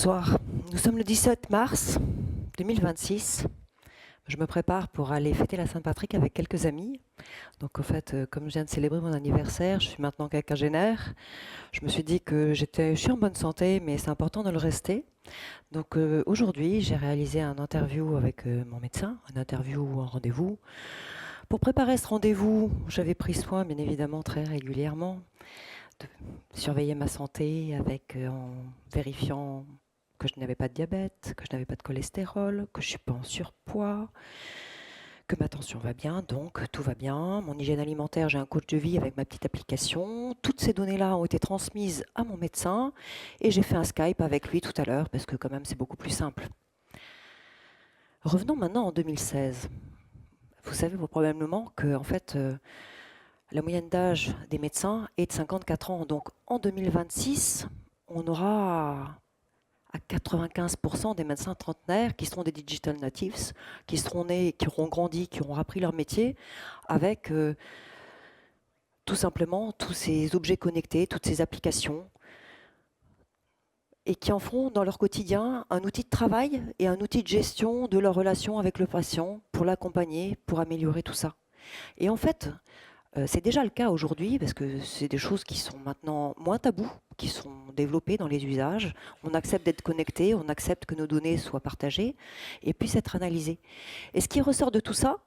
Bonsoir. Nous sommes le 17 mars 2026. Je me prépare pour aller fêter la Saint-Patrick avec quelques amis. Donc, au fait, comme je viens de célébrer mon anniversaire, je suis maintenant quinquagénaire. Je me suis dit que je suis en bonne santé, mais c'est important de le rester. Donc, aujourd'hui, j'ai réalisé un interview avec mon médecin, un interview ou un rendez-vous. Pour préparer ce rendez-vous, j'avais pris soin, bien évidemment, très régulièrement, de surveiller ma santé en vérifiant que je n'avais pas de diabète, que je n'avais pas de cholestérol, que je ne suis pas en surpoids, que ma tension va bien, donc tout va bien. Mon hygiène alimentaire, j'ai un coach de vie avec ma petite application. Toutes ces données-là ont été transmises à mon médecin et j'ai fait un Skype avec lui tout à l'heure parce que quand même c'est beaucoup plus simple. Revenons maintenant en 2016. Vous savez probablement que en fait, la moyenne d'âge des médecins est de 54 ans. Donc en 2026, on aura à 95% des médecins trentenaires qui seront des digital natives, qui seront nés, qui auront grandi, qui auront appris leur métier avec tout simplement tous ces objets connectés, toutes ces applications, et qui en feront dans leur quotidien un outil de travail et un outil de gestion de leur relation avec le patient pour l'accompagner, pour améliorer tout ça. Et en fait, c'est déjà le cas aujourd'hui parce que c'est des choses qui sont maintenant moins tabous, qui sont développées dans les usages. On accepte d'être connecté, on accepte que nos données soient partagées et puissent être analysées. Et ce qui ressort de tout ça,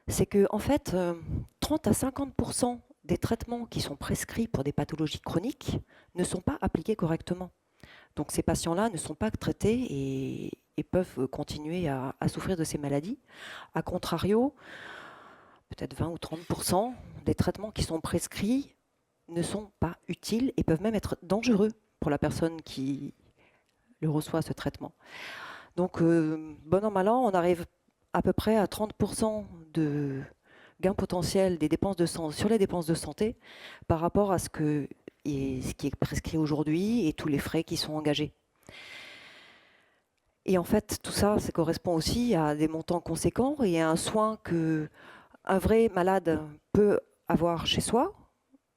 c'est que en fait, 30 à 50% des traitements qui sont prescrits pour des pathologies chroniques ne sont pas appliqués correctement. Donc ces patients-là ne sont pas traités et peuvent continuer à souffrir de ces maladies. A contrario, peut-être 20 ou 30% des traitements qui sont prescrits ne sont pas utiles et peuvent même être dangereux pour la personne qui le reçoit, ce traitement. Donc, bon an, mal an, on arrive à peu près à 30% de gain potentiel des dépenses de santé, sur les dépenses de santé par rapport à ce qui est prescrit aujourd'hui et tous les frais qui sont engagés. Et en fait, tout ça, ça correspond aussi à des montants conséquents et à un soin que un vrai malade peut avoir chez soi.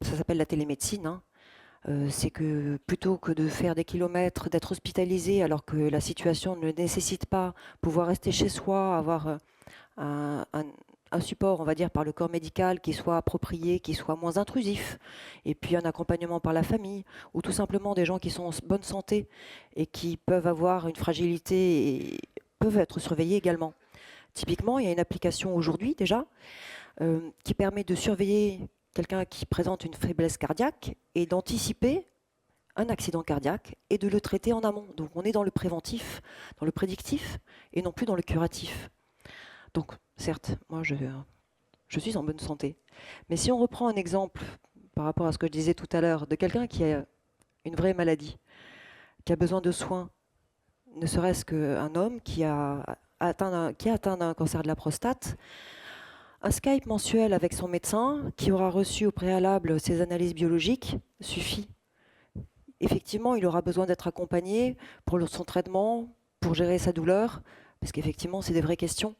Ça s'appelle la télémédecine. Hein. C'est que plutôt que de faire des kilomètres, d'être hospitalisé alors que la situation ne nécessite pas, pouvoir rester chez soi, avoir un support, on va dire, par le corps médical qui soit approprié, qui soit moins intrusif, et puis un accompagnement par la famille, ou tout simplement des gens qui sont en bonne santé et qui peuvent avoir une fragilité et peuvent être surveillés également. Typiquement, il y a une application aujourd'hui déjà qui permet de surveiller quelqu'un qui présente une faiblesse cardiaque et d'anticiper un accident cardiaque et de le traiter en amont. Donc on est dans le préventif, dans le prédictif et non plus dans le curatif. Donc certes, moi je suis en bonne santé. Mais si on reprend un exemple par rapport à ce que je disais tout à l'heure de quelqu'un qui a une vraie maladie, qui a besoin de soins, ne serait-ce qu'un homme qui a atteint d'un cancer de la prostate, un Skype mensuel avec son médecin, qui aura reçu au préalable ses analyses biologiques, suffit. Effectivement, il aura besoin d'être accompagné pour son traitement, pour gérer sa douleur, parce qu'effectivement, c'est des vraies questions.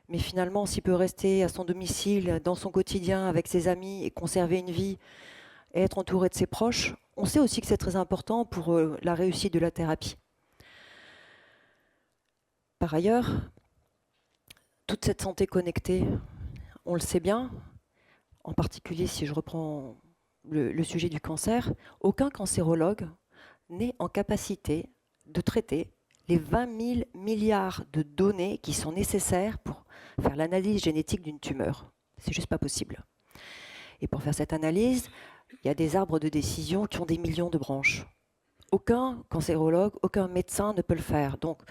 Mais finalement, s'il peut rester à son domicile, dans son quotidien, avec ses amis, et conserver une vie, et être entouré de ses proches, on sait aussi que c'est très important pour la réussite de la thérapie. Par ailleurs, toute cette santé connectée, on le sait bien, en particulier si je reprends le sujet du cancer, aucun cancérologue n'est en capacité de traiter les 20 000 milliards de données qui sont nécessaires pour faire l'analyse génétique d'une tumeur. C'est juste pas possible. Et pour faire cette analyse, il y a des arbres de décision qui ont des millions de branches. Aucun cancérologue, aucun médecin ne peut le faire. Donc,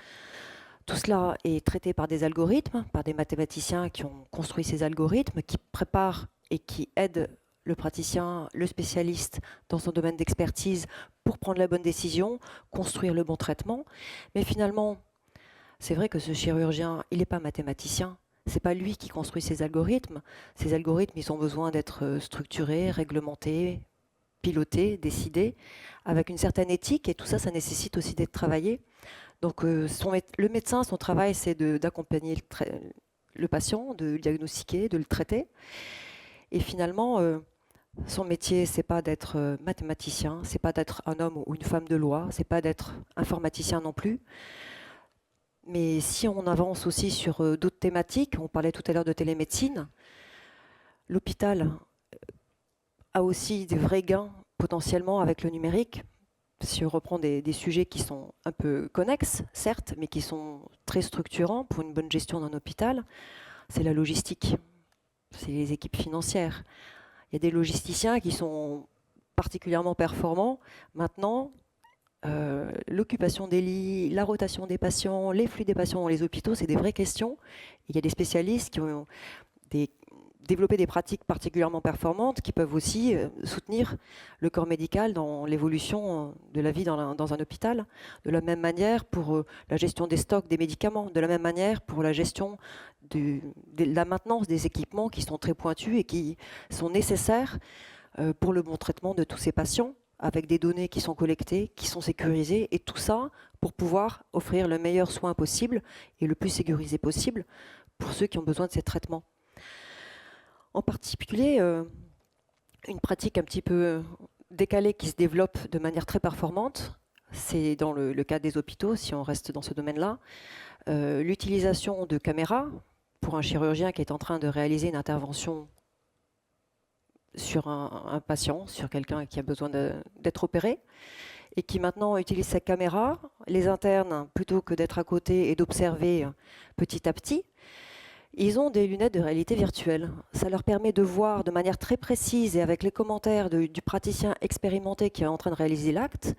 tout cela est traité par des algorithmes, par des mathématiciens qui ont construit ces algorithmes, qui préparent et qui aident le praticien, le spécialiste dans son domaine d'expertise pour prendre la bonne décision, construire le bon traitement. Mais finalement, c'est vrai que ce chirurgien, il n'est pas mathématicien. C'est pas lui qui construit ces algorithmes. Ces algorithmes, ils ont besoin d'être structurés, réglementés, pilotés, décidés, avec une certaine éthique. Et tout ça, ça nécessite aussi d'être travaillé. Donc le médecin, son travail, c'est d'accompagner le patient, de le diagnostiquer, de le traiter. Et finalement, Son métier, c'est pas d'être mathématicien, c'est pas d'être un homme ou une femme de loi, c'est pas d'être informaticien non plus. Mais si on avance aussi sur d'autres thématiques, on parlait tout à l'heure de télémédecine, l'hôpital a aussi des vrais gains potentiellement avec le numérique. Si on reprend des sujets qui sont un peu connexes, certes, mais qui sont très structurants pour une bonne gestion d'un hôpital, c'est la logistique, c'est les équipes financières. Il y a des logisticiens qui sont particulièrement performants. Maintenant, l'occupation des lits, la rotation des patients, les flux des patients dans les hôpitaux, c'est des vraies questions. Il y a des spécialistes qui ont développé des pratiques particulièrement performantes qui peuvent aussi soutenir le corps médical dans l'évolution de la vie dans un hôpital. De la même manière pour la gestion des stocks des médicaments, de la même manière pour la gestion de la maintenance des équipements qui sont très pointus et qui sont nécessaires pour le bon traitement de tous ces patients, avec des données qui sont collectées, qui sont sécurisées, et tout ça pour pouvoir offrir le meilleur soin possible et le plus sécurisé possible pour ceux qui ont besoin de ces traitements. En particulier, une pratique un petit peu décalée qui se développe de manière très performante, c'est dans le cas des hôpitaux, si on reste dans ce domaine-là, l'utilisation de caméras pour un chirurgien qui est en train de réaliser une intervention sur un patient, sur quelqu'un qui a besoin d'être opéré, et qui maintenant utilise sa caméra. Les internes, plutôt que d'être à côté et d'observer petit à petit, ils ont des lunettes de réalité virtuelle. Ça leur permet de voir de manière très précise et avec les commentaires du praticien expérimenté qui est en train de réaliser l'acte,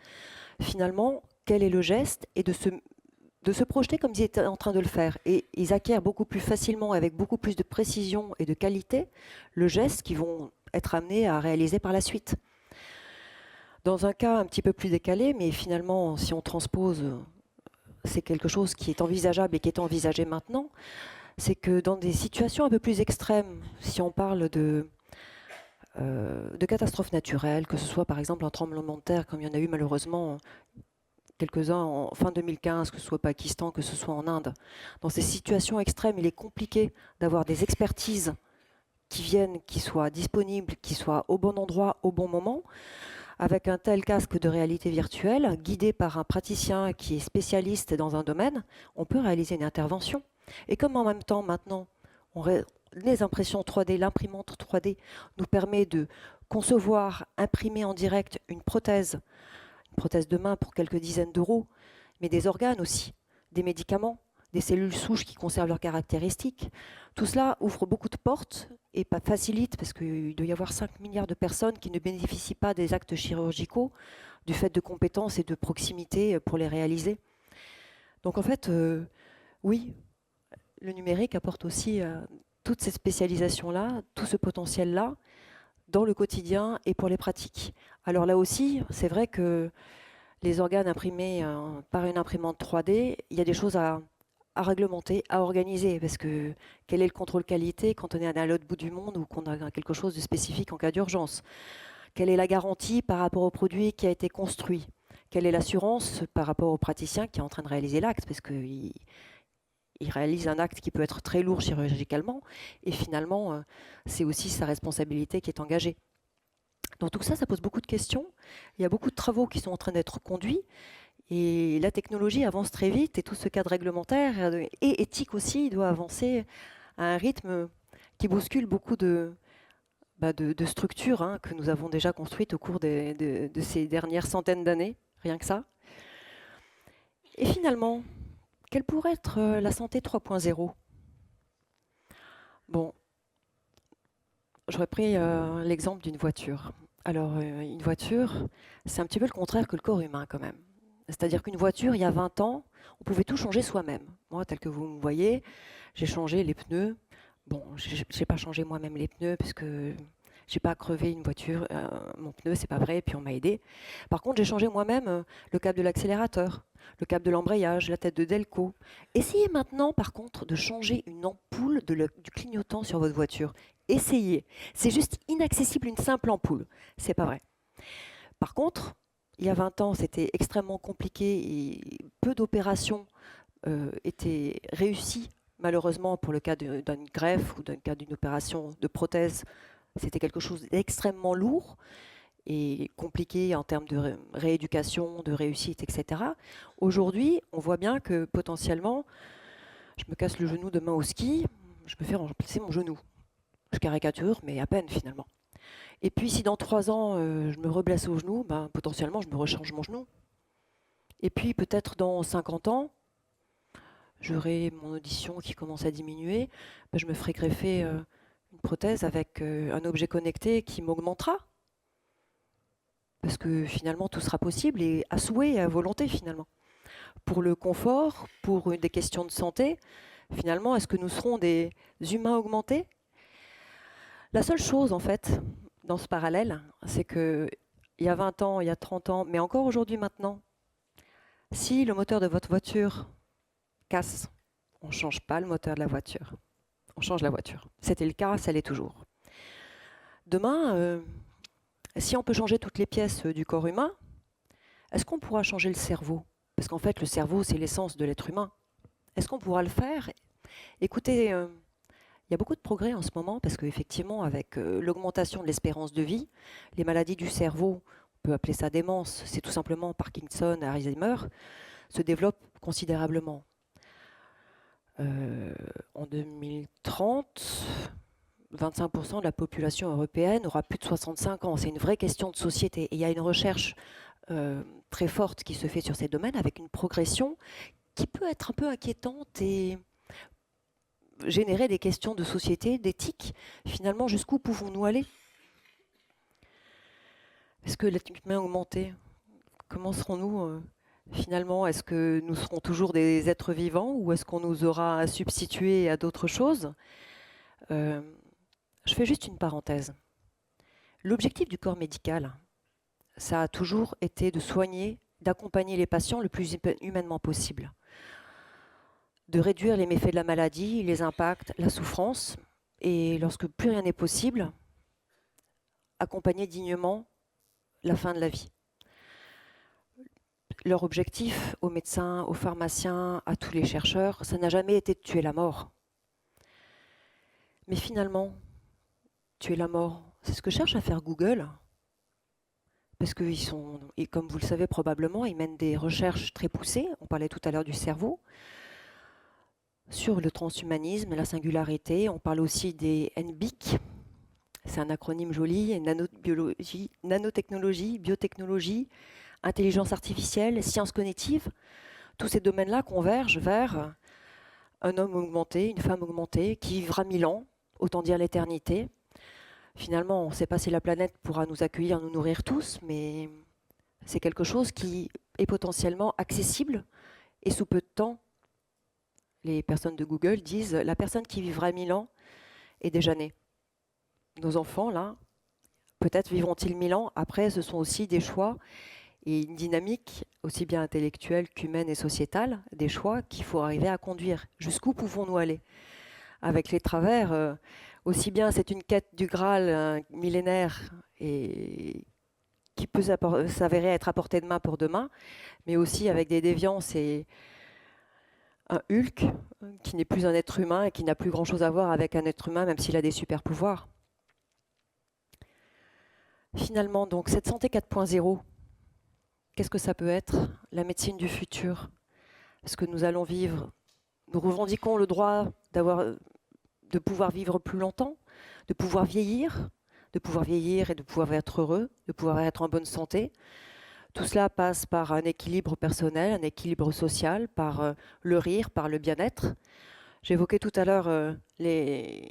finalement, quel est le geste et de se projeter comme ils étaient en train de le faire. Et ils acquièrent beaucoup plus facilement, avec beaucoup plus de précision et de qualité, le geste qu'ils vont être amenés à réaliser par la suite. Dans un cas un petit peu plus décalé, mais finalement, si on transpose, c'est quelque chose qui est envisageable et qui est envisagé maintenant, c'est que dans des situations un peu plus extrêmes, si on parle de catastrophes naturelles, que ce soit par exemple un tremblement de terre, comme il y en a eu malheureusement quelques-uns en fin 2015, que ce soit au Pakistan, que ce soit en Inde, dans ces situations extrêmes, il est compliqué d'avoir des expertises qui viennent, qui soient disponibles, qui soient au bon endroit, au bon moment. Avec un tel casque de réalité virtuelle, guidé par un praticien qui est spécialiste dans un domaine, on peut réaliser une intervention. Et comme en même temps, maintenant, les impressions 3D, l'imprimante 3D nous permet de concevoir, imprimer en direct une prothèse de main pour quelques dizaines d'euros, mais des organes aussi, des médicaments, des cellules souches qui conservent leurs caractéristiques. Tout cela ouvre beaucoup de portes et facilite, parce qu'il doit y avoir 5 milliards de personnes qui ne bénéficient pas des actes chirurgicaux du fait de compétences et de proximité pour les réaliser. Donc en fait, oui, le numérique apporte aussi toutes ces spécialisations-là, tout ce potentiel-là, dans le quotidien et pour les pratiques. Alors là aussi, c'est vrai que les organes imprimés par une imprimante 3D, il y a des choses à réglementer, à organiser, parce que quel est le contrôle qualité quand on est à l'autre bout du monde ou qu'on a quelque chose de spécifique en cas d'urgence? Quelle est la garantie par rapport au produit qui a été construit? Quelle est l'assurance par rapport au praticien qui est en train de réaliser l'acte? Parce qu'il réalise un acte qui peut être très lourd chirurgicalement, et finalement, c'est aussi sa responsabilité qui est engagée. Donc tout ça, ça pose beaucoup de questions. Il y a beaucoup de travaux qui sont en train d'être conduits, et la technologie avance très vite, et tout ce cadre réglementaire et éthique aussi doit avancer à un rythme qui bouscule beaucoup de structures que nous avons déjà construites au cours de ces dernières centaines d'années, rien que ça. Et finalement, quelle pourrait être la santé 3.0 ? Bon, j'aurais pris l'exemple d'une voiture. Alors, une voiture, c'est un petit peu le contraire que le corps humain quand même. C'est-à-dire qu'une voiture, il y a 20 ans, on pouvait tout changer soi-même. Moi, tel que vous me voyez, j'ai changé les pneus. Bon, je n'ai pas changé moi-même les pneus parce que j'ai pas crevé une voiture, mon pneu, c'est pas vrai, et puis on m'a aidé. Par contre, j'ai changé moi-même le câble de l'accélérateur, le câble de l'embrayage, la tête de Delco. Essayez maintenant, par contre, de changer une ampoule du clignotant sur votre voiture. Essayez. C'est juste inaccessible, une simple ampoule. C'est pas vrai. Par contre, il y a 20 ans, c'était extrêmement compliqué et peu d'opérations étaient réussies, malheureusement, pour le cas d'une greffe ou d'un cas d'une opération de prothèse C'était quelque chose d'extrêmement lourd et compliqué en termes de rééducation, de réussite, etc. Aujourd'hui, on voit bien que potentiellement, je me casse le genou demain au ski, je me fais remplacer mon genou. Je caricature, mais à peine finalement. Et puis si dans 3 ans, je me reblesse au genou, ben, potentiellement, je me rechange mon genou. Et puis peut-être dans 50 ans, j'aurai mon audition qui commence à diminuer, ben, je me ferai greffer une prothèse avec un objet connecté qui m'augmentera. Parce que finalement, tout sera possible et à souhait et à volonté finalement. Pour le confort, pour des questions de santé, finalement, est-ce que nous serons des humains augmentés? La seule chose, en fait, dans ce parallèle, c'est que il y a 20 ans, il y a 30 ans, mais encore aujourd'hui maintenant, si le moteur de votre voiture casse, on ne change pas le moteur de la voiture, on change la voiture. C'était le cas, ça l'est toujours. Demain, si on peut changer toutes les pièces du corps humain, est-ce qu'on pourra changer le cerveau? Parce qu'en fait, le cerveau, c'est l'essence de l'être humain. Est-ce qu'on pourra le faire? Écoutez, il y a beaucoup de progrès en ce moment parce qu'effectivement, avec l'augmentation de l'espérance de vie, les maladies du cerveau, on peut appeler ça démence, c'est tout simplement Parkinson, Alzheimer, se développent considérablement. En 2030, 25% de la population européenne aura plus de 65 ans. C'est une vraie question de société. Et il y a une recherche très forte qui se fait sur ces domaines avec une progression qui peut être un peu inquiétante et générer des questions de société, d'éthique. Finalement, jusqu'où pouvons-nous aller? Est-ce que l'être humain augmenté? Comment serons-nous finalement? Est-ce que nous serons toujours des êtres vivants ou est-ce qu'on nous aura substitués à d'autres choses? Je fais juste une parenthèse. L'objectif du corps médical, ça a toujours été de soigner, d'accompagner les patients le plus humainement possible, de réduire les méfaits de la maladie, les impacts, la souffrance, et lorsque plus rien n'est possible, accompagner dignement la fin de la vie. Leur objectif aux médecins, aux pharmaciens, à tous les chercheurs, ça n'a jamais été de tuer la mort. Mais finalement, tuer la mort, c'est ce que cherche à faire Google. Parce qu'ils sont, et comme vous le savez probablement, ils mènent des recherches très poussées. On parlait tout à l'heure du cerveau, sur le transhumanisme, la singularité. On parle aussi des NBIC. C'est un acronyme joli, nanobiologie, nanotechnologie, biotechnologie, intelligence artificielle, sciences cognitives. Tous ces domaines-là convergent vers un homme augmenté, une femme augmentée, qui vivra 1000 ans, autant dire l'éternité. Finalement, on ne sait pas si la planète pourra nous accueillir, nous nourrir tous, mais c'est quelque chose qui est potentiellement accessible et sous peu de temps, les personnes de Google disent la personne qui vivra 1000 ans est déjà née. Nos enfants, là, peut-être vivront-ils 1000 ans. Après, ce sont aussi des choix et une dynamique aussi bien intellectuelle qu'humaine et sociétale, des choix qu'il faut arriver à conduire. Jusqu'où pouvons-nous aller? Avec les travers, aussi bien c'est une quête du Graal millénaire et qui peut s'avérer être à portée de main pour demain, mais aussi avec des déviances et un Hulk qui n'est plus un être humain et qui n'a plus grand-chose à voir avec un être humain, même s'il a des super pouvoirs. Finalement, donc, cette santé 4.0, qu'est-ce que ça peut être? La médecine du futur. Parce que nous allons vivre, nous revendiquons le droit de pouvoir vivre plus longtemps, de pouvoir vieillir et de pouvoir être heureux, de pouvoir être en bonne santé. Tout cela passe par un équilibre personnel, un équilibre social, par le rire, par le bien-être. J'évoquais tout à l'heure les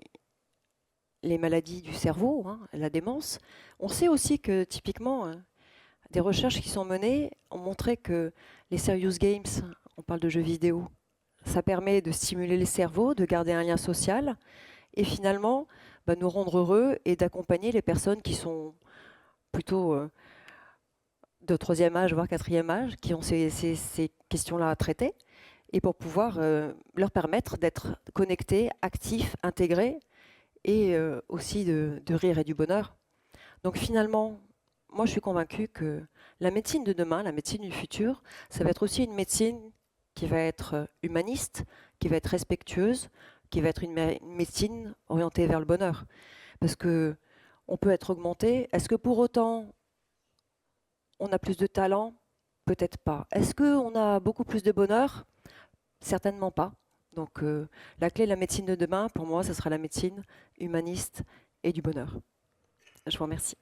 maladies du cerveau, hein, la démence. On sait aussi que typiquement, des recherches qui sont menées ont montré que les serious games, on parle de jeux vidéo, ça permet de stimuler les cerveaux, de garder un lien social et finalement nous rendre heureux et d'accompagner les personnes qui sont plutôt de 3e âge, voire 4e âge, qui ont ces questions-là à traiter et pour pouvoir leur permettre d'être connectés, actifs, intégrés et aussi de rire et du bonheur. Donc finalement, moi je suis convaincue que la médecine de demain, la médecine du futur, ça va être aussi une médecine qui va être humaniste, qui va être respectueuse, qui va être une médecine orientée vers le bonheur. Parce que on peut être augmenté. Est-ce que pour autant, on a plus de talent? Peut-être pas. Est-ce qu'on a beaucoup plus de bonheur? Certainement pas. Donc la clé de la médecine de demain, pour moi, ce sera la médecine humaniste et du bonheur. Je vous remercie.